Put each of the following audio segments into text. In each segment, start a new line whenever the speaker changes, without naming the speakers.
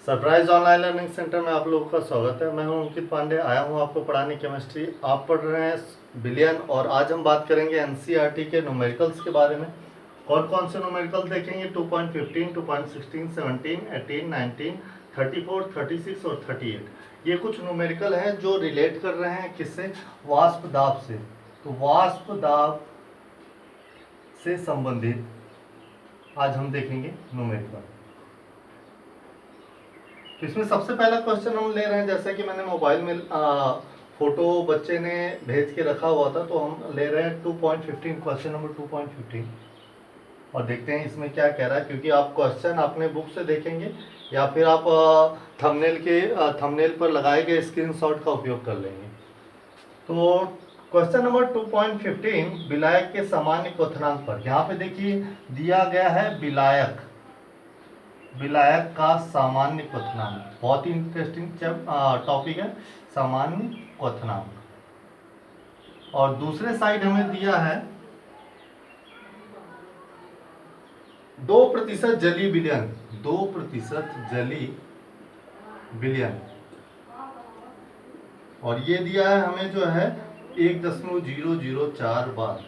Surprise online learning centre में आप लोगों का स्वागत है। मैं हूं अंकित पांडे, आया हूं आपको पढ़ाने केमिस्ट्री। आप पढ़ रहे हैं बिलियन और आज हम बात करेंगे एनसीईआरटी के न्यूमेरिकल्स के बारे में। कौन कौन से न्यूमेरिकल देखेंगे? 2.15, 2.16, 17, 18, 19, 34, 36 और 38। ये कुछ न्यूमेरिकल हैं जो रिलेट कर रहे हैं किससे? वाष्प दाब से। तो वाष्प दाब से संबंधित आज हम देखेंगे न्यूमेरिकल। तो इसमें सबसे पहला क्वेश्चन हम ले रहे हैं, जैसे कि मैंने मोबाइल में फोटो बच्चे ने भेज के रखा हुआ था, तो हम ले रहे हैं 2.15, क्वेश्चन नंबर 2.15 और देखते हैं इसमें क्या कह रहा है। क्योंकि आप क्वेश्चन अपने बुक से देखेंगे या फिर आप थंबनेल पर लगाए गए स्क्रीनशॉट का उपयोग कर लेंगे। तो क्वेश्चन नंबर 2.15 विलायक के सामान्य क्वथनांक पर। यहाँ पे देखिए दिया गया है विलायक का सामान्य क्वथनांक। बहुत ही इंटरेस्टिंग टॉपिक है, सामान्य क्वथनांक। और दूसरे साइड हमें दिया है 2% जलीय विलयन, 2% जलीय विलयन। और ये दिया है हमें जो है 1.004 बार।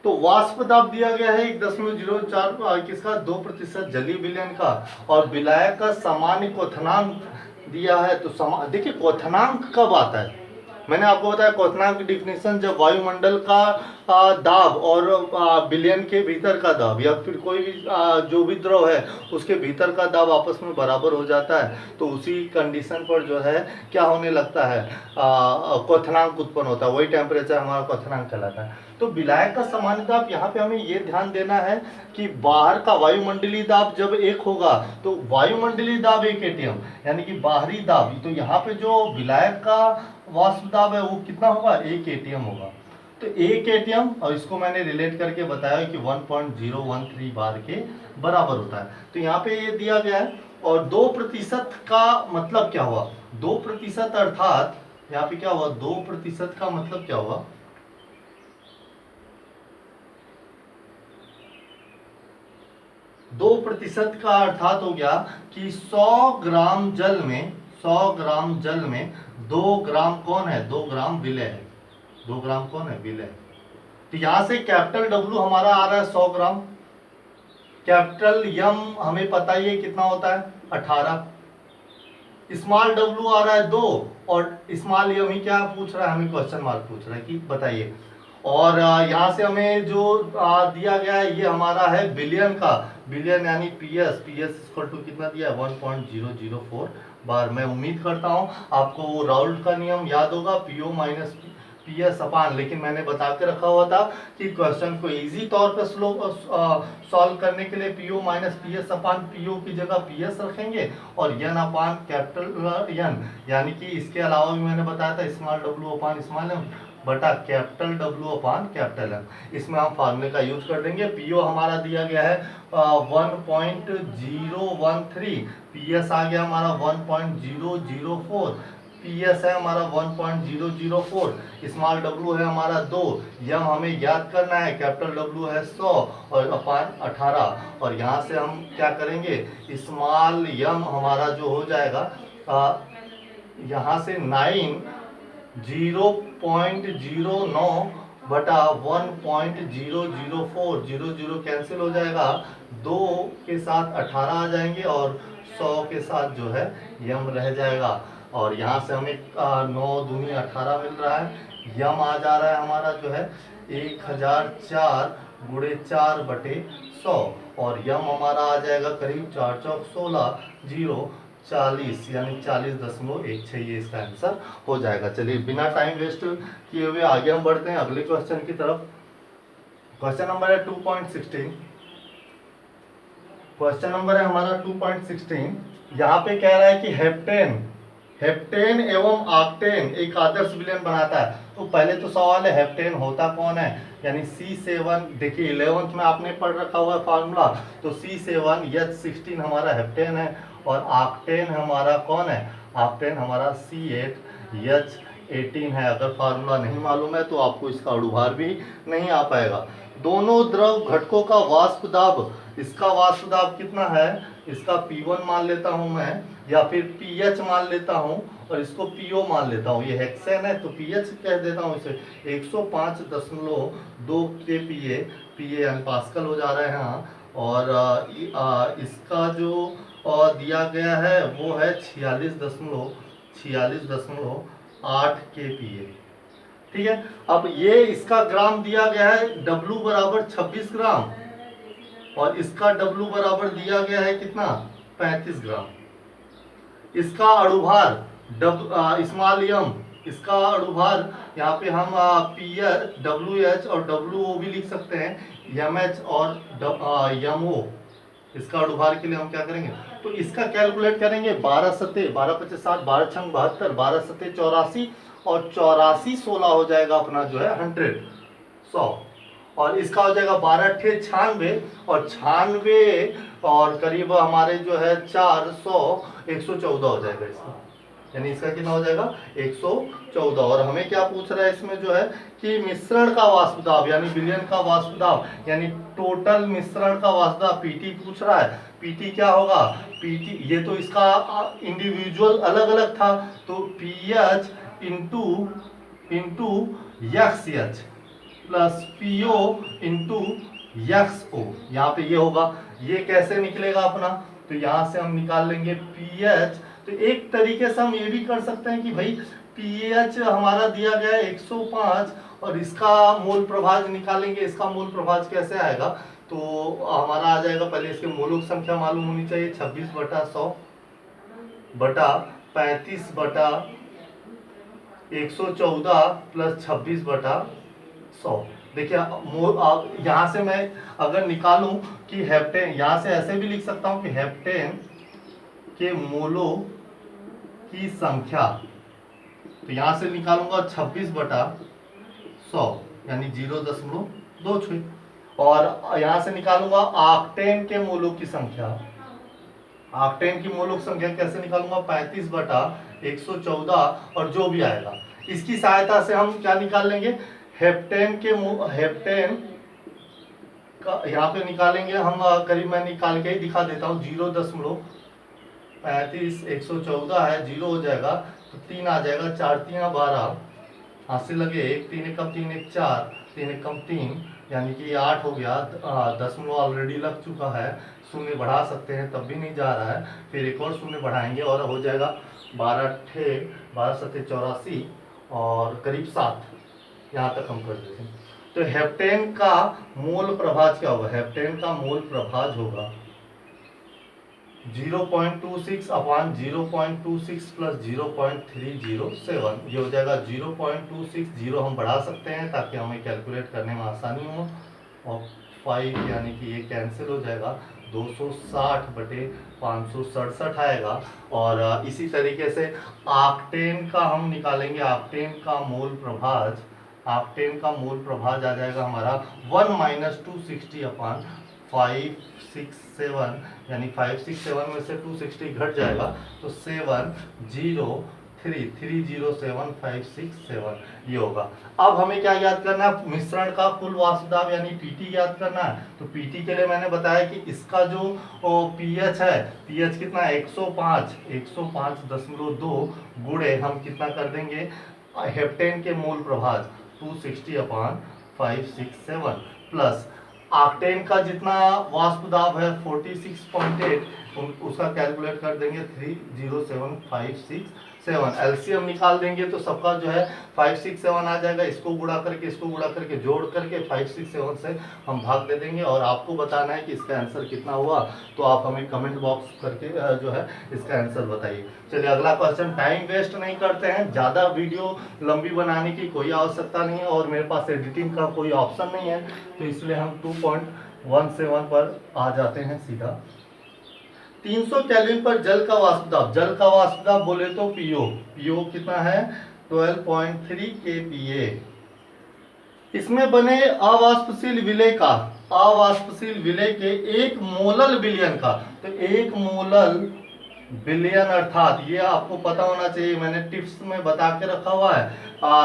तो वाष्प दाब दिया गया है 1.04 किसका? 2% जलीय विलयन का। और विलायक का सामान्य क्वथनांक दिया है। तो देखिए क्वथनांक कब आता है? मैंने आपको बताया क्वथनांक की डिफिनेशन जब वायुमंडल का दाब और विलयन के भीतर का दाब या फिर कोई भी जो भी द्रव है उसके भीतर का दाब आपस में बराबर हो जाता है, तो उसी कंडीशन पर जो है क्या होने लगता है? क्वथनांक उत्पन्न होता है। वही टेम्परेचर हमारा क्वथनांक कहलाता है। तो विलायक का सामान्य दाब, यहाँ पे हमें ये ध्यान देना है कि बाहर का वायुमंडलीय दाब जब 1 होगा तो वायुमंडलीय दाब 1 एटीएम, यानी कि बाहरी दाब। तो यहाँ पे जो विलायक का वाष्प दाब है वो कितना होगा? 1 एटीएम होगा। तो 1 एटीएम, और इसको मैंने रिलेट करके बताया कि 1.013 बार के बराबर होता है। तो यहाँ पे ये दिया गया है। और 2% का मतलब क्या हुआ? 2% अर्थात यहाँ पे क्या हुआ? 2% का मतलब क्या हुआ? 2% का अर्थात हो गया कि 100 ग्राम जल में 2 ग्राम कौन है? 2 ग्राम विलय है। 2 ग्राम कौन है? विलय। तो यहां से कैपिटल डब्ल्यू हमारा आ रहा है 100 ग्राम। कैपिटल यम हमें पता ही है कितना होता है? 18। स्मॉल डब्ल्यू आ रहा है 2 और स्मॉल यम ही क्या पूछ रहा है? हमें क्वेश्चन मार्क पूछ रहा है कि बताइए। और यहाँ से हमें जो दिया गया है ये हमारा है विलियन का। विलियन यानी पीएस इक्वल टू कितना दिया है? 1.004 बार। मैं उम्मीद करता हूँ आपको वो राउल्ट का नियम याद होगा, पीओ माइनस पीएस अपान। लेकिन मैंने बता के रखा हुआ था कि क्वेश्चन को इजी तौर पर सॉल्व करने के लिए पीओ माइनस पीएस अपान पीओ की जगह पीएस रखेंगे और एन अपान कैपिटल एन, यानी कि इसके अलावा भी मैंने बताया था small W upon small M बटा capital W upon capital M. इसमें हम फार्मूले का यूज कर देंगे। पीओ हमारा दिया गया है 1.013, पीएस आ गया हमारा 1.004, पीएस है हमारा 1.004, स्मॉल डब्ल्यू है हमारा 2, यम हमें याद करना है, कैपिटल डब्ल्यू है 100 और अपान 18। और यहाँ से हम क्या करेंगे? स्मॉल यम हमारा जो हो जाएगा यहाँ से 0.09 बटा 1.004, 00 कैंसिल हो जाएगा, 2 के साथ 18 आ जाएंगे और 100 के साथ जो है यम रह जाएगा। और यहाँ से हमें 9 दूनी 18 मिल रहा है। यम आ जा रहा है हमारा जो है 1004 गुणे 4 बटे 100 और यम हमारा आ जाएगा करीब 4 चौक 16, 40 यानी 40.16। ये इसका आंसर हो जाएगा। चलिए बिना टाइम वेस्ट किए हुए आगे हम बढ़ते हैं अगले क्वेश्चन की तरफ। क्वेश्चन नंबर है 2.16। क्वेश्चन नंबर है हमारा 2.16। यहाँ पे कह रहा है कि हेप्टेन एवं ऑक्टेन एक आदर्श विलयन बनाता है। तो पहले तो सवाल है हेप्टेन होता कौन है? यानी C7। देखिए 11th में आपने पढ़ रखा हुआ है फार्मूला। तो C7H16 हमारा हेप्टेन है और ऑक्टेन हमारा कौन है? ऑक्टेन हमारा C8H18 है। अगर फार्मूला नहीं मालूम है तो आपको इसका उड़ुभार भी नहीं आ पाएगा। दोनों द्रव घटकों का वाष्प दाब इसका वाष्प दाब कितना है, इसका P1 मान लेता हूं मैं, या फिर पीएच मान लेता हूं, और इसको पीओ मान लेता हूं। ये हेक्सेन है तो पीएच कह देता हूं इसे। 105.2 kPa, पीए यानी पास्कल हो जा रहा है यहाँ। और इसका जो दिया गया है वो है 46.8 kPa। ठीक है। अब ये इसका ग्राम दिया गया है, W बराबर 26 ग्राम, और इसका W बराबर दिया गया है कितना, 35 ग्राम। इसका अणुभार स्मॉल एम, इसका अणुभार यहाँ पे हम WH और WO भी लिख सकते हैं, MH और MO। इसका अणुभार के लिए हम क्या करेंगे, तो इसका कैलकुलेट करेंगे। 12 सते 12 पचे 60, 12 छंग 72, 12 सते 84, और 84 16 हो जाएगा अपना जो है 100। और इसका हो जाएगा 12 अट्ठे 96, और 96 और करीब हमारे जो है 400 114 हो जाएगा इसका। यानी इसका कितना हो जाएगा, 114। और हमें क्या पूछ रहा है इसमें जो है कि मिश्रण का वाष्प दाब, यानी विलयन का वाष्प दाब, यानी टोटल मिश्रण का वाष्प दाब पीटी पूछ रहा है। पीटी क्या होगा, पीटी ये तो इसका इंडिविजुअल अलग अलग था, तो PH into XH plus PO into XO, यहाँ पे ये होगा। ये कैसे निकलेगा अपना, तो यहाँ से हम निकाल लेंगे पीएच। तो एक तरीके से हम ये भी कर सकते हैं कि भाई पीएच हमारा दिया गया है 105, और इसका मोल प्रभाज निकालेंगे। इसका मोल प्रभाज कैसे आएगा, तो हमारा आ जाएगा, पहले इसके मोलों की संख्या मालूम होनी चाहिए, 26/100 बटा 35/114 प्लस 26/100। देखिए यहाँ से मैं अगर निकालूं कि हेप्टेन, यहाँ से ऐसे भी लिख सकता हूं कि हेप्टेन के मोलों की संख्या, तो यहाँ से निकालूंगा 26/100 यानी 0.26। और यहाँ से निकालूंगा ऑक्टेन के मोलों की संख्या। ऑक्टेन की मोलों की संख्या कैसे निकालूंगा, 35/114, और जो भी आएगा इसकी सहायता से हम क्या निकाल लेंगे, हेप्टेन का यहाँ पे निकालेंगे हम। करीब मैं निकाल के ही दिखा देता हूँ। 0.35 114 है, 0 हो जाएगा तो 3 आ जाएगा, 4 3 12, हाथ से लगे 1 3 कम 3 1 4, 3 1 कम 3, यानी कि 8 हो गया। दशमलव ऑलरेडी लग चुका है, शून्य बढ़ा सकते हैं तब भी नहीं जा रहा है, फिर एक और शून्य बढ़ाएंगे और हो जाएगा 12 अट्ठे 12 सत्ते 84 और करीब 7। यहाँ तक हम कर देते हैं। तो हेप्टेन का मोल प्रभाज क्या होगा, हेप्टेन का मोल प्रभाज होगा 0.26 अपॉन 0.26 प्लस 0.307, ये हो जाएगा 0.26। 0 हम बढ़ा सकते हैं ताकि हमें कैलकुलेट करने में आसानी हो, और 5 यानी कि ये कैंसिल हो जाएगा, 260/567 आएगा। और इसी तरीके से ऑक्टेन का हम निकालेंगे। ऑक्टेन का मोल प्रभाज, ऑक्टेन का मोल प्रभाज आ जाएगा हमारा 1 - 260 अपॉन 567, यानी 567 में से 260 घट जाएगा तो 703307567 ये होगा। अब हमें क्या याद करना है, मिश्रण का कुल वाष्प दाब यानी पीटी याद करना है। तो पीटी के लिए मैंने बताया कि इसका जो पीएच है, पीएच कितना है 105.2 गुणे हम कितना कर देंगे, हेप्टेन के मोल प्रभाज 260/567 प्लस ऑक्टेन का जितना वाष्प दाब है 46.8, उसका कैलकुलेट कर देंगे 307567। एलसीएम निकाल देंगे तो सबका जो है 567 आ जाएगा। इसको गुणा करके जोड़ करके 567 से हम भाग दे देंगे। और आपको बताना है कि इसका आंसर कितना हुआ, तो आप हमें कमेंट बॉक्स करके जो है इसका आंसर बताइए। चलिए अगला क्वेश्चन। टाइम वेस्ट नहीं करते हैं, ज़्यादा वीडियो लंबी बनाने की कोई आवश्यकता नहीं है, और मेरे पास एडिटिंग का कोई ऑप्शन नहीं है, तो इसलिए हम 2.17 पर आ जाते हैं सीधा। 300 केल्विन पर जल का वाष्प दाब बोले तो पीओ कितना है 12.3 kPa। इसमें बने अवाष्पशील विलय के एक मोलल विलयन का, तो एक मोलल विलयन अर्थात ये आपको पता होना चाहिए, मैंने टिप्स में बता के रखा हुआ है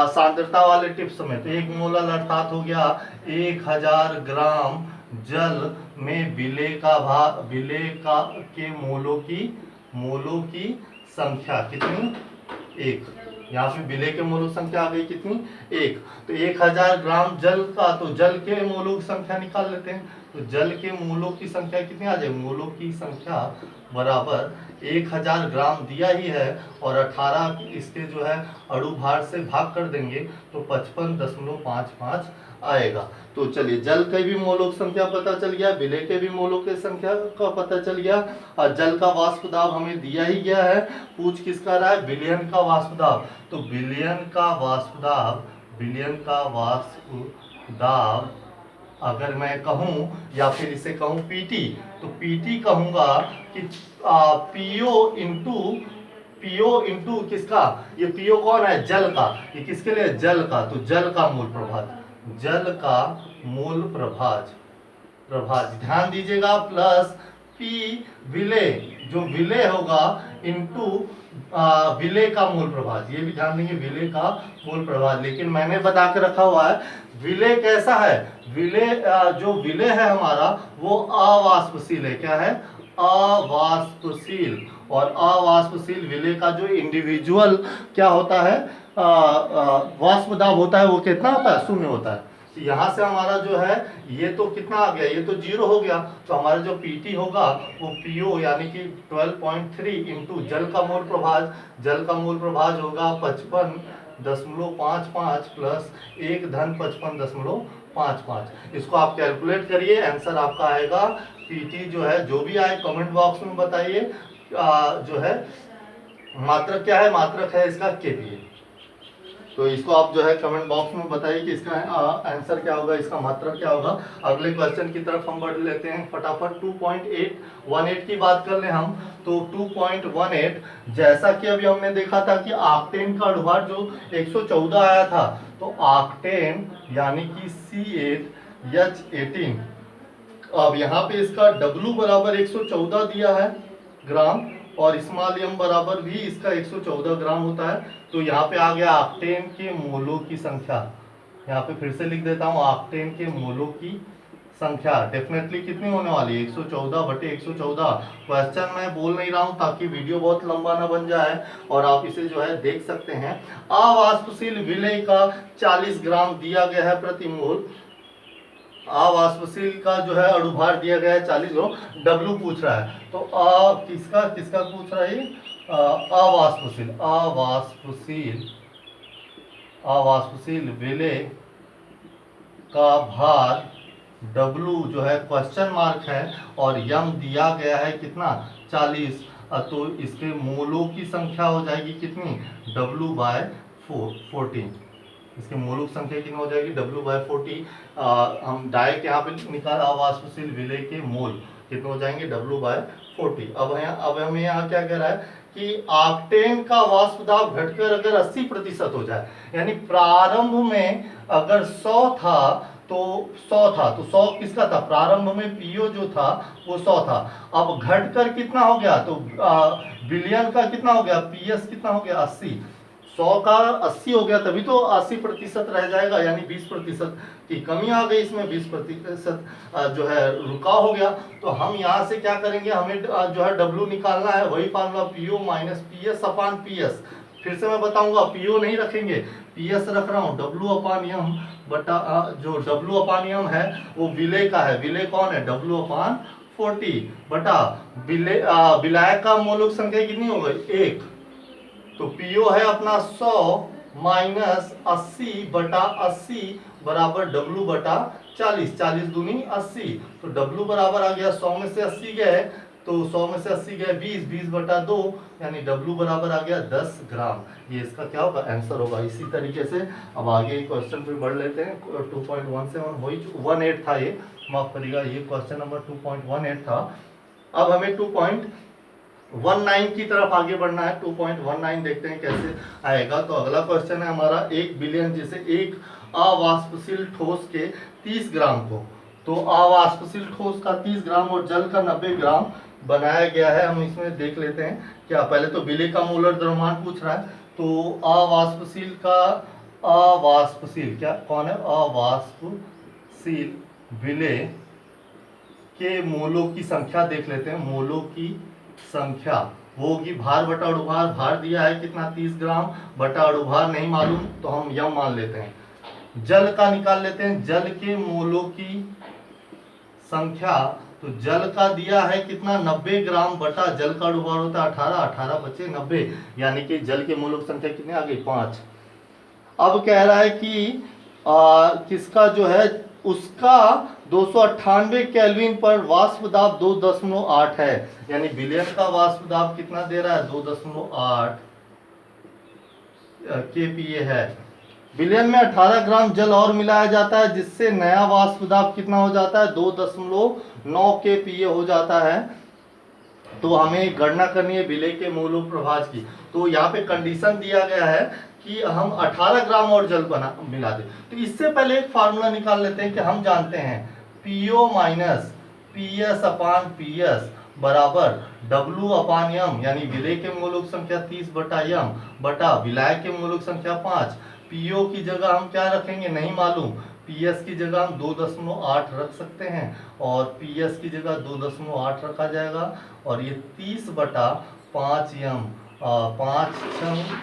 सांद्रता वाले टिप्स में। तो एक मोलल अर्थात हो गया 1000 ग्राम जल में विलेय का के मोलों की संख्या कितनी? 1। यहाँ पे विलेय के मोलों की संख्या आ गई कितनी? 1। तो 1000 ग्राम जल का, तो जल के मोलों की संख्या निकाल लेते हैं। तो जल के मोलों की संख्या कितनी आ जाएगी? मोलों की संख्या बराबर 1000 ग्राम दिया ही है और 18 इसके जो है अणु भार से भाग कर देंगे तो 55.55 आएगा। तो चलिए, जल के भी मोलों की संख्या पता चल गया, विलेय के भी मोलों की संख्या का पता चल गया, और जल का वाष्प दाब हमें दिया ही गया है। पूछ किसका रहा है? विलयन का वाष्प दाब। तो विलयन का वाष्प दाब अगर मैं कहूं या फिर इसे कहूं पीटी, तो पीटी कहूंगा कि पीओ इंटू किसका? ये पीओ कौन है? जल का। ये किसके लिए? जल का। तो जल का मूल प्रभाज ध्यान दीजिएगा, प्लस पी विलेय, जो विलेय होगा इंटू विलेय का मूल प्रभाज। ये भी ध्यान देंगे, विलेय का मूल प्रभाज। लेकिन मैंने बता के रखा हुआ है विलेय कैसा है? विलेय जो विलेय है हमारा वो अवाष्पशील है। क्या है? अवाष्पशील। और अवाष्पशील विलेय का जो इंडिविजुअल क्या होता है, वाष्प दाब होता है, वो कितना होता है? 0 होता है। तो यहाँ से हमारा जो है ये तो कितना आ गया? ये तो 0 हो गया। तो हमारा जो पीटी होगा वो पीओ यानी कि 12.3 इंटू जल का मूल प्रभाज होगा 55.55 प्लस 1 धन 55.55। इसको आप कैलकुलेट करिए, आंसर आपका आएगा पीटी जो है, जो भी आए कमेंट बॉक्स में बताइए। जो है मात्रक क्या है? मात्रक है इसका केपीए। तो इसको आप जो है कमेंट बॉक्स में बताइए कि इसका आंसर क्या होगा, इसका मात्रक क्या होगा। अगले क्वेश्चन की तरफ हम बढ़ लेते हैं फटाफट। 2.818 की बात कर ले हम, तो 2.18 जैसा कि अभी हमने देखा था कि ऑक्टेन का अणुभार जो 114 आया था, तो ऑक्टेन यानी कि C8H18, अब यहाँ पे इसका W बराबर 114 दिया है ग्राम, और स्मॉल m बराबर भी इसका 114 ग्राम होता है। तो यहाँ पे आ गया ऑक्टेन के मोलों की संख्या। यहाँ पे फिर से लिख देता हूँ, ऑक्टेन के मोलों की संख्या डेफिनेटली कितनी होने वाली है? 114/114। क्वेश्चन मैं बोल नहीं रहा हूँ ताकि वीडियो बहुत लंबा ना बन जाए, और आप इसे जो है देख सकते हैं। अवाष्पशील विलेय का 40 ग्राम दिया गया है प्रति मोल। अवाष्पशील का जो है अणुभार दिया गया है 40 ग्राम। डब्ल्यू पूछ रहा है, तो किसका किसका पूछ रहा है? अवाष्पशील विलेय का भार डब्ल्यू जो है क्वेश्चन मार्क है, और यम दिया गया है कितना? 40। तो इसके मोलों की संख्या हो जाएगी कितनी? W/14। इसके मोलों की संख्या कितनी हो जाएगी? W/40। हम डायरेक्ट यहाँ पे निकाल, अवाष्पशील विलेय के मोल कितने हो जाएंगे? W/40। अब हमें यहाँ क्या कह रहा है कि ऑक्टेन का वाष्प दाब घटकर अगर 80% हो जाए, यानी प्रारंभ में अगर 100 था तो 100 किसका था? प्रारंभ में पीओ जो था वो 100 था। अब घटकर कितना हो गया? तो विलयन का कितना हो गया? पीएस कितना हो गया? 80। 100 का 80 हो गया, तभी तो 80% रह जाएगा, यानी 20% की कमी आ गई इसमें, 20% जो है रुकाव हो गया। तो हम यहाँ से क्या करेंगे? हमें जो है डब्ल्यू निकालना है, वही फार्मूला पीओ माइनस पीएस अपान पीएस। फिर से मैं बताऊंगा, पीओ नहीं रखेंगे, पीएस रख रहा हूँ। डब्ल्यू अपान एम बटा जो डब्ल्यू अपान एम है वो विलेय का है। विलेय कौन है? W/40 बटा विलायक का मोलक संख्या कितनी हो गई? 1। तो पीओ है अपना 100 माइनस 80/80 बराबर W/40। 40 दूनी 80। तो W बराबर आ गया 100 में से 80 गए, तो 100 में से 80 गए 20, 20/2, यानी W बराबर आ गया 10 ग्राम। ये इसका क्या होगा? आंसर होगा। इसी तरीके से अब आगे क्वेश्चन पे बढ़ लेते हैं। 2.17 वही 18 था, ये माफ करिएगा, ये क्वेश्चन नंबर 2.18 था। अब हमें 2.19 की तरफ आगे बढ़ना है। 2.19 देखते हैं कैसे आएगा। तो अगला क्वेश्चन है हमारा 1 बिलियन, जैसे एक अवाष्पशील ठोस के 30 ग्राम को, तो अवाष्पशील ठोस का 30 ग्राम और जल का 90 ग्राम बनाया गया है। हम इसमें देख लेते हैं क्या। पहले तो विलेय का मोलर द्रव्यमान पूछ रहा है, तो अवाष्पशील क्या कौन है? अवाष्पशील विलेय के मोलों की संख्या देख लेते हैं। मोलों की संख्या वो होगी भार बटा अणुभार। भार दिया है कितना 30 ग्राम, बटा अणुभार नहीं मालूम तो हम यम मान लेते हैं। जल का निकाल लेते हैं, जल के मोलों की संख्या, तो जल का दिया है कितना 90 ग्राम, बटा जल का अणुभार होता है 18, 18 बचे 90, यानी कि जल के मोलों की संख्या कितनी आ गई 5। अब कह रहा है कि किसका जो है उसका 298 केल्विन पर वाष्प दाब 2.8 है, यानी विलयन का वाष्प दाब कितना दे रहा है 2.8 kPa है। विलयन में 18 ग्राम जल और मिलाया जाता है जिससे नया वाष्प दाब कितना हो जाता है 2.9 kPa हो जाता है। तो हमें गणना करनी है विलय के मोलों प्रभाज की। तो यहाँ पे कंडीशन दिया गया है कि हम 18 ग्राम और जल मिला दें। तो इससे पहले एक फार्मूला निकाल लेते हैं कि हम जानते हैं PO माइनस PS अपान PS बराबर W अपान यम, यानी विलय के मोलों की संख्या 30 बटा यम बटा विलायक के मोलों की संख्या 5। PO की जगह हम क्या रखेंगे नहीं मालूम, PS की जगह हम 2.8 रख सकते हैं और PS की जगह 2.8 रखा जाएगा और ये 30 बटा 5 यम, 5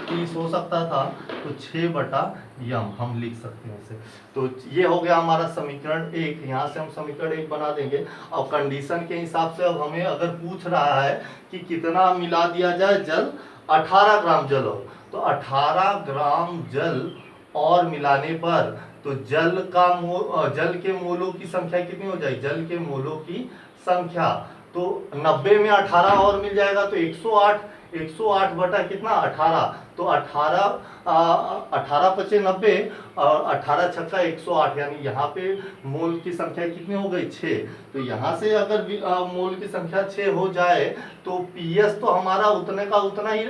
30 हो सकता था तो 6 बटा यम हम लिख सकते हैं इसे। तो ये हो गया हमारा समीकरण 1। यहाँ से हम समीकरण 1 बना देंगे। अब कंडीशन के हिसाब से अब हमें अगर पूछ रहा है कि कितना मिला दिया जाए जल, 18 ग्राम जल हो, तो 18 ग्राम जल और मिलाने पर तो जल के मोलों की संख्या कितनी हो जाएगी, जल के मोलों की संख्या तो 90 में 18 और मिल जाएगा तो 108, 108 बटा कितना 18, तो 18 पचे 90 और 18 छक्का 108, यानी यहाँ पे मोल की संख्या कितनी हो गई 6। तो यहाँ से अगर मोल की संख्या 6 हो जाए तो पीएस तो हमारा उतने का उतना ही,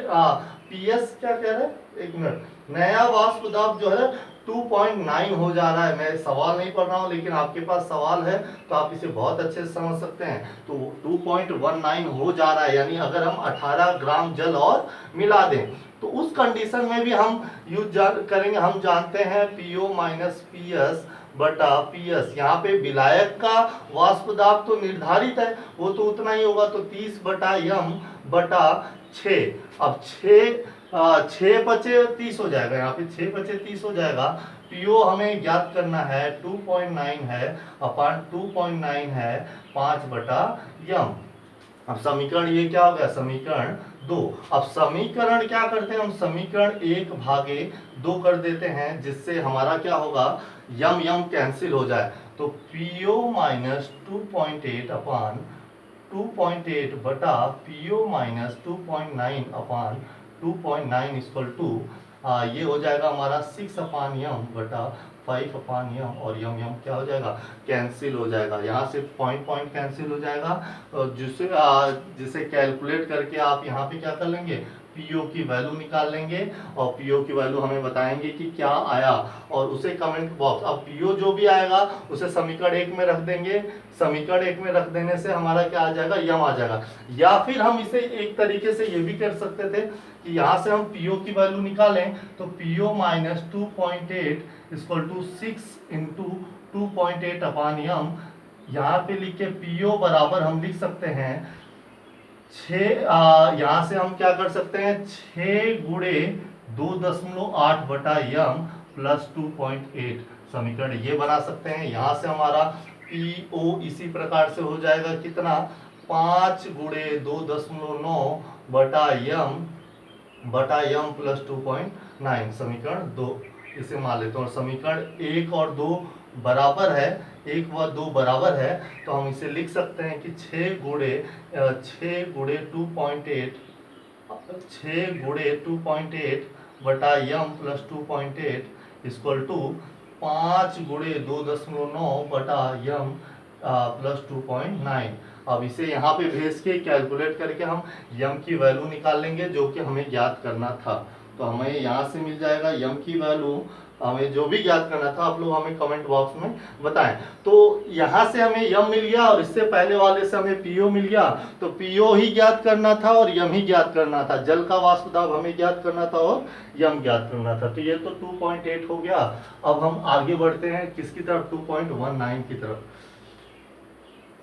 पीएस क्या कह रहे हैं एक मिनट, नया वाष्प दाब जो है 2.9 हो जा रहा है। मैं सवाल नहीं पढ़ रहा हूँ लेकिन आपके पास सवाल है तो आप इसे बहुत अच्छे से समझ सकते हैं। तो 2.19 हो जा रहा है, यानी अगर हम 18 ग्राम जल और मिला दें तो उस कंडीशन में भी हम यूज करेंगे। हम जानते हैं PO माइनस PS बटा PS, यहाँ पे विलायक का वाष्प दाब तो निर्धारित है वो तो उतना ही होगा, तो 30 बटा यम बटा 6। अब 6 बचे 30 हो जाएगा, यहाँ पे 6 बचे 30 हो जाएगा। PO हमें ज्ञात करना है 2.9 है अपान 2.9 है 5 बटा यम। अब समीकरण ये क्या हो गया समीकरण 2। अब समीकरण क्या करते हैं हम, समीकरण 1 भागे 2 कर देते हैं जिससे हमारा क्या होगा यम यम कैंसिल हो जाए। तो PO माइनस 2.8 अपान 2.8 बटा PO minus 2.9 upon 2.9 equal to ये हो जाएगा हमारा 6 अपान यम बटा 5 अपान यम, और यम यम क्या हो जाएगा कैंसिल हो जाएगा। यहाँ से पॉइंट पॉइंट कैंसिल हो जाएगा, जिसे कैलकुलेट करके आप यहाँ पे क्या कर लेंगे PO की वैल्यू निकाल लेंगे और PO की वैल्यू हमें बताएंगे कि क्या आया और उसे कमेंट बॉक्स, अब PO जो भी आएगा उसे समीकरण 1 में रख देंगे। समीकरण 1 में रख देने से हमारा क्या आ जाएगा यम आ जाएगा। या फिर हम इसे एक तरीके से ये भी कर सकते थे कि यहाँ से हम PO की वैल्यू निकालें तो PO minus 2.8 equal to 6 into 2.8 upon m, यहाँ पे लिख के PO बराबर हम लिख सकते हैं 6, यहाँ से हम क्या कर सकते हैं 6 गुणे 2.8 बटा यम प्लस 2.8, समीकरण ये बना सकते हैं। यहाँ से हमारा PO इसी प्रकार से हो जाएगा कितना 5 गुणे 2.9 बटा यम प्लस 2.9, समीकरण 2 इसे मान लेते हैं। और समीकरण 1 और 2 बराबर है, 1 व 2 बराबर है, तो हम इसे लिख सकते हैं कि 6 गुणे 2.8 बटा यम प्लस 2.8 इक्वल टू 5 गुणे 2.9 बटा यम प्लस 2.9। अब इसे यहाँ पे भेज के कैलकुलेट करके हम यम की वैल्यू निकाल लेंगे जो कि हमें ज्ञात करना था। तो हमें यहाँ से मिल जाएगा यम की वैल्यू, हमें जो भी ज्ञात करना था आप लोग हमें कमेंट बॉक्स में बताएं। तो यहाँ से हमें यम मिल गया और इससे पहले वाले से हमें PO मिल गया, तो PO ही ज्ञात करना था और यम ही ज्ञात करना था। जल का वाष्प दाब हमें ज्ञात करना था और यम ज्ञात करना था। तो ये तो 2.8 हो गया। अब हम आगे बढ़ते हैं किसकी तरफ 2.19 की तरफ।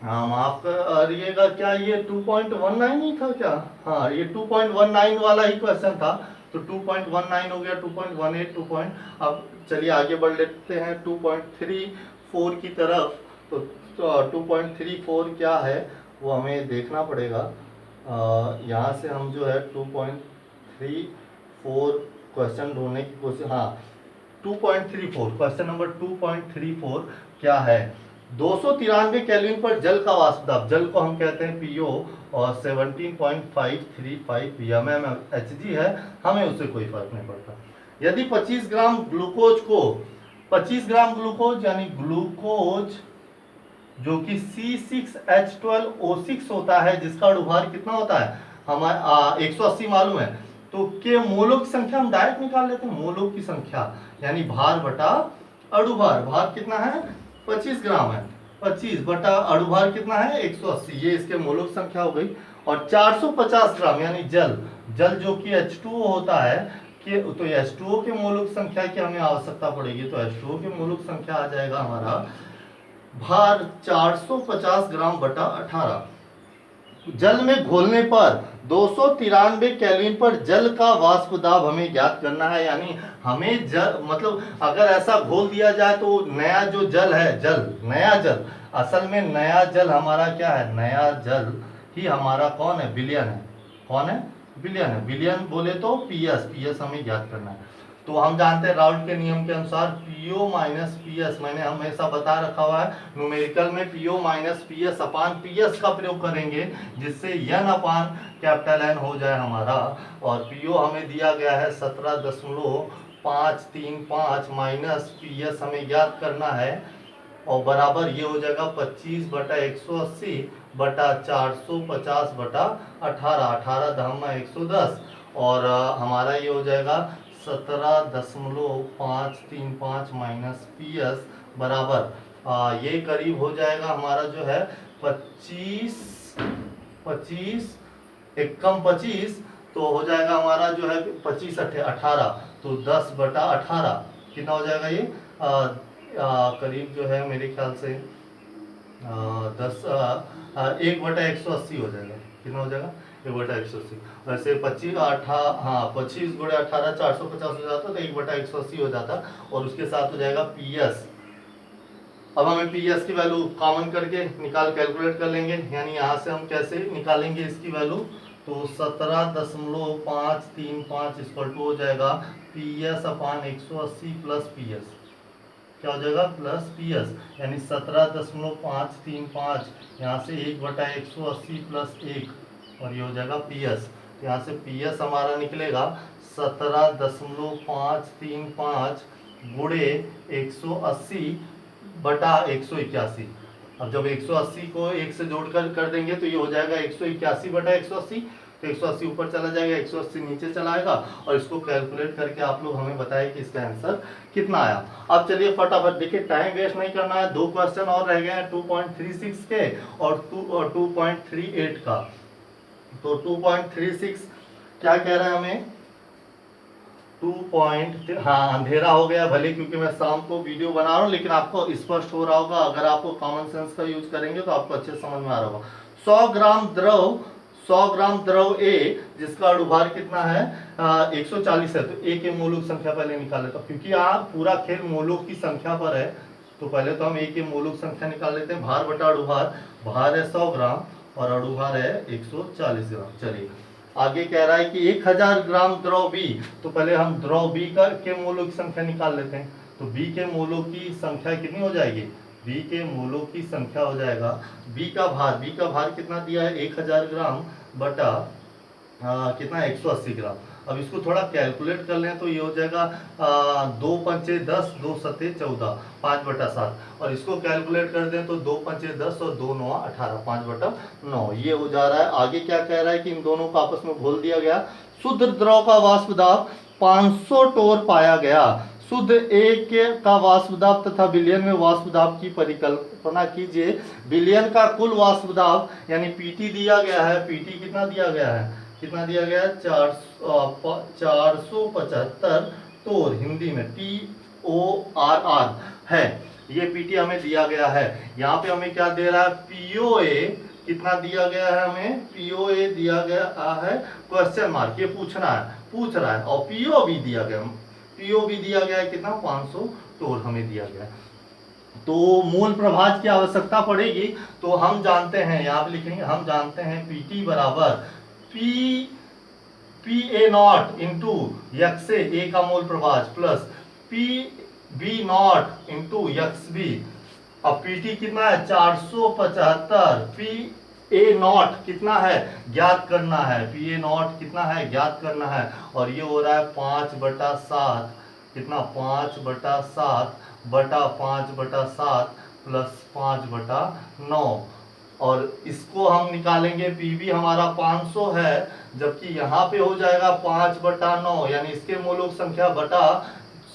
हाँ माफ करिएगा, क्या ये 2.19 ही था क्या? हाँ ये 2.19 वाला ही क्वेश्चन था। तो 2.19 हो गया, 2.18, 2 पॉइंट। अब चलिए आगे बढ़ लेते हैं 2.34 की तरफ। तो 2.34 क्या है वो हमें देखना पड़ेगा। यहाँ से हम जो है 2.34 क्वेश्चन ढूंढने की कोशिश, हाँ 2.34 क्वेश्चन नंबर 2.34 क्या है? 293 केल्विन पर जल का वाष्प दाब, जल को हम कहते हैं पीओ, और 17.535 pm एचजी है, हमें उससे कोई फर्क नहीं पड़ता। यदि 25 ग्राम ग्लूकोज को, 25 ग्राम ग्लूकोज यानी ग्लूकोज जो कि C6H12O6 होता है, जिसका अणुभार कितना होता है हमारे 180 मालूम है, तो के मोलों की संख्या हम डायरेक्ट निकाल लेते हैं। मोलों की संख्या यानी भार बटा अणुभार, भार कितना है 25 ग्राम है, 25 बटा अणुभार कितना है 180, ये इसके मोलों की संख्या हो गई। और 450 ग्राम यानी जल, जल जो कि H2O होता है कि, तो H2O के मोलों की संख्या की हमें आवश्यकता पड़ेगी, तो H2O के मोलों की संख्या आ जाएगा हमारा भार 450 ग्राम बटा 18। जल में घोलने पर 293 केल्विन पर जल का वाष्प दाब हमें ज्ञात करना है। यानी हमें जल मतलब अगर ऐसा घोल दिया जाए तो नया जो जल है, जल नया जल, असल में नया जल हमारा क्या है, नया जल ही हमारा कौन है, विलयन है। कौन है, विलयन है। विलयन बोले तो पीएस, पीएस हमें ज्ञात करना है। तो हम जानते हैं राउल्ट के नियम के अनुसार पीओ माइनस पीएस, मैंने हमेशा बता रखा हुआ है न्यूमेरिकल में पीओ माइनस पीएस अपान पीएस का प्रयोग करेंगे, जिससे एन अपान कैपिटल एन हो जाए हमारा। और पीओ हमें दिया गया है 17.535 माइनस पीएस हमें ज्ञात करना है, और बराबर ये हो जाएगा 25 बटा 180 बटा 450 बटा 18, 18 दहमा 110, और हमारा ये हो जाएगा 17.535 माइनस पीएस बराबर ये करीब हो जाएगा हमारा जो है 25 25 एकम 25, तो हो जाएगा हमारा जो है 25 18, तो 10 बटा 18 कितना हो जाएगा ये करीब जो है मेरे ख्याल से 10 1 बटा 180 हो जाएगा। कितना हो जाएगा 1 बटा 180, वैसे 25 हाँ 25 गुणे 18 450 हो जाता, तो 1 बटा 180 हो जाता, और उसके साथ हो जाएगा पीएस। अब हमें पीएस की वैल्यू कॉमन करके निकाल कैलकुलेट कर लेंगे, यानी यहाँ से हम कैसे निकालेंगे इसकी वैल्यू, तो 17.535 इक्वल टू हो जाएगा पीएस अपान 180 प्लस पीएस, क्या हो जाएगा प्लस पीएस, यानी 17.535 यहाँ से 1 बटा 180 प्लस 1, और ये हो जाएगा पीएस। यहाँ से पीएस हमारा निकलेगा 17.535 गुणे 180 बटा 181। अब जब 180 को 1 से जोड़कर कर देंगे तो ये हो जाएगा 181 बटा 180, तो 180 ऊपर चला जाएगा, 180 नीचे चला आएगा, और इसको कैलकुलेट करके आप लोग हमें बताएं कि इसका आंसर कितना आया। अब चलिए फटाफट देखिए, टाइम वेस्ट नहीं करना है, दो क्वेश्चन और रह गए हैं 2.36 के और 2.38 का। तो 2.36 क्या कह रहा है हमें, 2 हाँ अंधेरा हो गया भले, क्योंकि मैं शाम को वीडियो बना रहा हूँ, लेकिन आपको स्पष्ट हो रहा होगा, अगर आपको कॉमन सेंस का यूज करेंगे तो आपको अच्छे समझ में आ रहा होगा। 100 ग्राम द्रव ए जिसका अणुभार कितना है 140 है, तो ए के मोलों की संख्या पहले निकाल लेता हूँ, क्योंकि आप पूरा खेल मोलों की संख्या पर है, तो पहले तो हम ए के मोलों की संख्या निकाल लेते हैं। भार बटा अणुभार, भार है 100 ग्राम और अणुभार है 140 ग्राम। चलिए आगे कह रहा है कि 1000 ग्राम द्रव बी, तो पहले हम द्रव बी का के मोलों की संख्या निकाल लेते हैं। तो बी के मोलों की संख्या कितनी हो जाएगी, बी के मोलों की संख्या हो जाएगा, बी का भार कितना दिया है 1000 ग्राम बटा कितना 180 ग्राम। अब इसको थोड़ा कैलकुलेट कर लें तो ये हो जाएगा 2 पंचे 10, 2 सत्ते 14, 5 बटा 7, और इसको कैलकुलेट कर दें तो 2 पंचे 10 और 2 9 18, 5 बटा 9 ये हो जा रहा है। आगे क्या कह रहा है कि इन दोनों को आपस में घोल दिया गया, शुद्ध द्रव का वाष्प दाब 500 टोर पाया गया। शुद्ध एक का वाष्प दाब तथा विलयन में वाष्प दाब की परिकल्पना कीजिए। विलयन का कुल वाष्प दाब यानी पीटी दिया गया है, पीटी कितना दिया गया है, कितना दिया गया है 475 टोर, हिंदी में TORR है। ये पीटी हमें दिया गया है। यहाँ पे हमें क्या दे रहा है, पीओए कितना दिया गया है, हमें पीओए दिया गया है क्वेश्चन मार्क, ये पूछ रहा है और पीओ भी दिया गया है कितना 500 टोर हमें दिया गया है। तो मूल प्रभाज की आवश्यकता पड़ेगी, तो हम जानते हैं, यहाँ पे लिखेंगे, हम जानते हैं पीटी बराबर P A not into X से ए का मूल प्रभाज plus P B not into X B. अब पीटी कितना है 475, पी ए नॉट कितना है ज्ञात करना है, पी ए नॉट कितना है ज्ञात करना है, और ये हो रहा है 5/7 कितना 5/7 बटा 5/7 प्लस 5/9, और इसको हम निकालेंगे, पीवी हमारा 500 है, जबकि यहाँ पे हो जाएगा 5/9, यानी इसके मूलों की संख्या बटा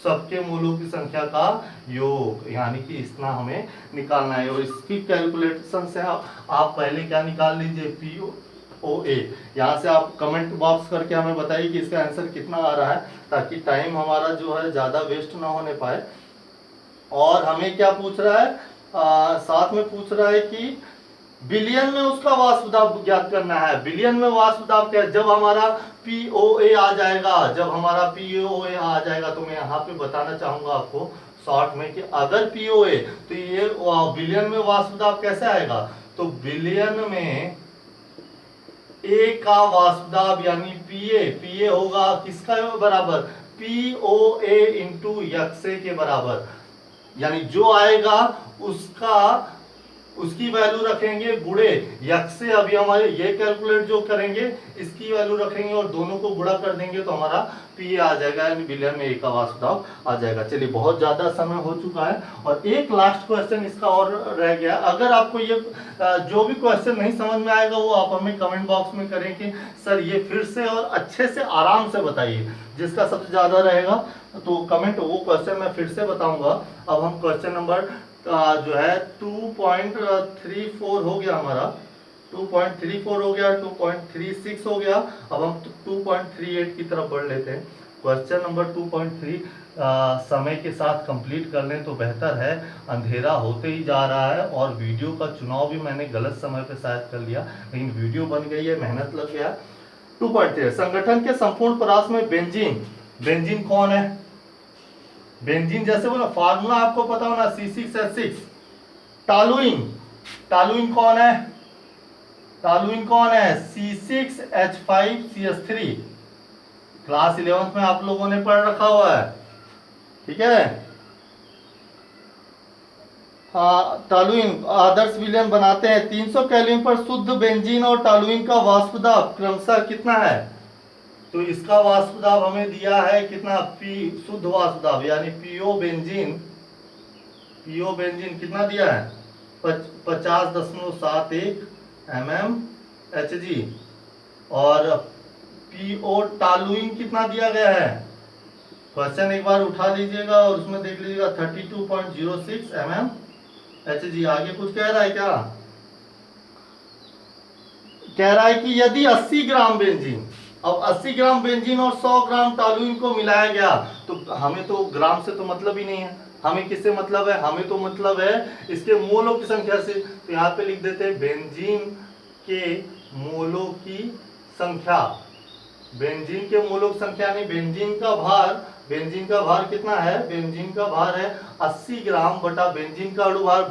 सबके मूलों की संख्या का योग, यानी कि इतना हमें निकालना है। और इसकी कैलकुलेशन से आप पहले क्या निकाल लीजिए, पीओए। यहाँ से आप कमेंट बॉक्स करके हमें बताइए कि इसका आंसर कितना आ रहा है, ताकि टाइम हमारा जो है ज़्यादा वेस्ट ना होने पाए। और हमें क्या पूछ रहा है, साथ में पूछ रहा है कि बिलियन में उसका वाष्प दाब ज्ञात करना है। बिलियन में वाष्प दाब क्या है, जब हमारा पीओए आ जाएगा, तो मैं यहाँ पे बताना चाहूंगा आपको शॉर्ट में कि अगर पीओए तो ये बिलियन में वाष्प दाब कैसे आएगा, तो बिलियन में ए का वाष्प दाब यानी पीए होगा किसका बराबर, पीओए इंटू यक्से के बराबर, यानी जो आएगा उसकी वैल्यू रखेंगे गुणे यक्स से। अभी हमारे ये कैलकुलेट जो करेंगे इसकी वैल्यू रखेंगे और दोनों को गुणा कर देंगे तो हमारा पी आ जाएगा, यानी बिलियन में ए का वाष्प दाब आ जाएगा। चलिए बहुत ज्यादा समय हो चुका है और एक लास्ट क्वेश्चन इसका और रह गया। अगर आपको ये जो भी क्वेश्चन नहीं समझ में आएगा वो आप हमें कमेंट बॉक्स में करें कि सर ये फिर से और अच्छे से आराम से बताइए, जिसका सबसे ज्यादा रहेगा तो कमेंट, वो क्वेश्चन मैं फिर से बताऊंगा। अब हम क्वेश्चन नंबर जो है 2.34 हो गया हमारा, 2.34 हो गया, 2.36 हो गया। अब हम 2.38 की तरफ बढ़ लेते हैं। क्वेश्चन नंबर 2.3 समय के साथ कंप्लीट कर लें तो बेहतर है, अंधेरा होते ही जा रहा है और वीडियो का चुनाव भी मैंने गलत समय पे शायद कर लिया, लेकिन वीडियो बन गई है, मेहनत लग गया। 2.3 संगठन के संपूर्ण परास में बेंजीन कौन है, बेंजीन जैसे बोला फार्मूला आपको पता होना C6H6। टालुइन कौन है C6H5CH3, क्लास 11th में आप लोगों ने पढ़ रखा हुआ है, ठीक है। हाँ, टालुइन आदर्श विलयन बनाते हैं 300 केल्विन पर शुद्ध बेंजीन और टालुइन का वाष्प दाब क्रमशः कितना है, तो इसका वाष्प दाब हमें दिया है कितना, पी शुद्ध वाष्प दाब यानी पीओ बेंजीन कितना दिया है 50.71 mmHg, और पीओ टालुइन कितना दिया गया है, क्वेश्चन एक बार उठा लीजिएगा और उसमें देख लीजिएगा 32.06 mmHg। आगे कुछ कह रहा है क्या, कह रहा है कि यदि 80 ग्राम बेंजीन, अब 80 ग्राम बेंजीन और 100 ग्राम टालुइन को मिलाया गया, तो हमें तो ग्राम से तो मतलब ही नहीं है, हमें किससे मतलब है, हमें तो मतलब है इसके मोलों की संख्या से। तो यहाँ पे लिख देते हैं बेंजीन के मोलों की संख्या, बेंजीन के मोलों की संख्या नहीं, बेंजीन का भार कितना है, बेंजीन का भार है 80 ग्राम बटा बेंजीन का अणु भार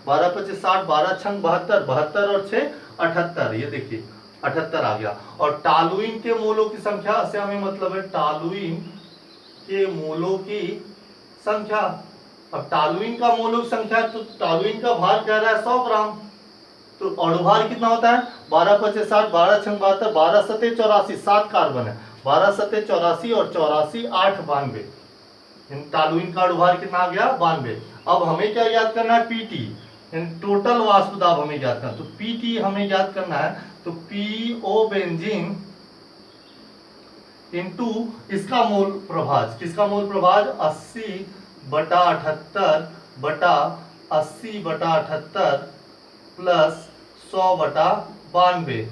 12 25 60, 12 छंग 72, 72 और 6 78, ये देखिए 78 आ गया। और टालुइन के मोलों की संख्या से हमें मतलब है टालुइन के मोलों की संख्या। अब टालुइन का मोलों की संख्या, तो टालुइन का भार कह रहा है 100 ग्राम, तो अणुभार कितना होता है 12 25 60, 12 छंग 72, 12 सते 84, 7 कार्बन है, 12 सते 84 और 84 8 92, टालुइन का अणुभार कितना आ गया 92। अब हमें क्या याद करना है, पीटी टोटल वाष्प दाब हमें ज्ञात करना, तो पीटी हमें ज्ञात करना है, तो पीओ बेंजीन इंटू इसका मोल प्रभाज, किसका मोल प्रभाज 80/78 बटा 80/78 plus 100/92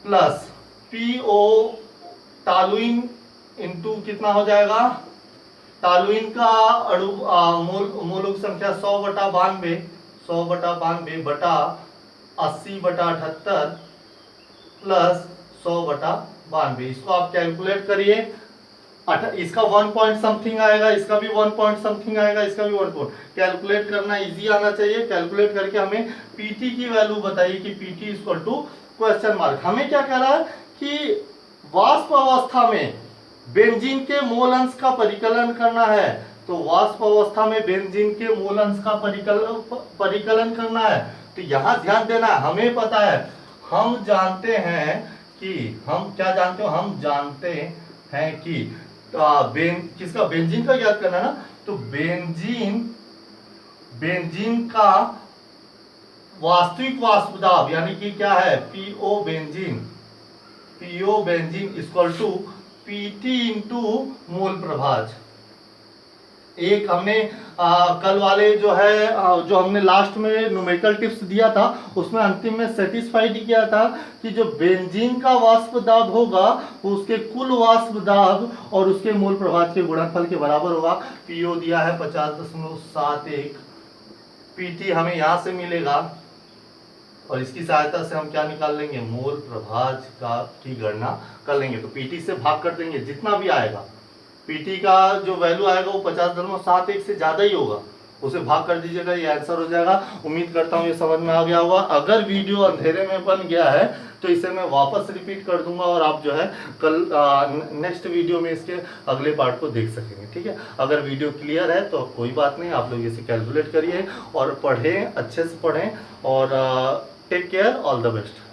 plus PO toluene into कितना हो जाएगा टॉलुइन का मूलक संख्या 100/92 100/92 बटा 80/78 प्लस 100/92। इसको आप कैलकुलेट करिए। इसका 1 पॉइंट समथिंग आएगा, इसका भी 1 पॉइंट समथिंग आएगा, इसका भी 1 पॉइंट। कैलकुलेट करना इजी आना चाहिए। कैलकुलेट करके हमें पीटी की वैल्यू बताइए कि PT equal to question mark. हमें क्या कह रहा है कि वाष्प अवस्था में बेंजीन के मोल अंश का परिकलन करना है। तो वाष्प अवस्था में बेंजीन के मोल अंश का परिकलन करना है। तो यहां ध्यान देना है, हमें पता है, हम जानते हैं कि हम क्या जानते हो, हम जानते हैं कि किसका बेंजीन का याद करना ना। तो बेंजीन का वास्तविक वाष्प दाब यानी कि क्या है, PO benzene equal to PT into mole प्रभाज। एक हमने कल वाले जो है जो हमने लास्ट में न्यूमेरिकल टिप्स दिया था उसमें अंतिम में सेटिस्फाइड किया था कि जो बेंजीन का वाष्प दाब होगा वो उसके कुल वाष्प दाब और उसके मोल प्रभाज के गुणनफल के बराबर होगा। पीओ दिया है 50.71, पीटी हमें यहां से मिलेगा और इसकी सहायता से हम क्या निकाल लेंगे, मोल प्रभाज की गणना कर लेंगे। तो पीटी से भाग कर देंगे, जितना भी आएगा पीटी का जो वैल्यू आएगा वो 50.71 से ज्यादा ही होगा, उसे भाग कर दीजिएगा, ये आंसर हो जाएगा। उम्मीद करता हूँ ये समझ में आ गया होगा। अगर वीडियो अंधेरे में बन गया है तो इसे मैं वापस रिपीट कर दूंगा और आप जो है कल नेक्स्ट वीडियो में इसके अगले पार्ट को देख सकेंगे, ठीक है। अगर वीडियो क्लियर है तो कोई बात नहीं, आप लोग इसे कैलकुलेट करिए और पढ़ें, अच्छे से पढ़ें और take care, all the best.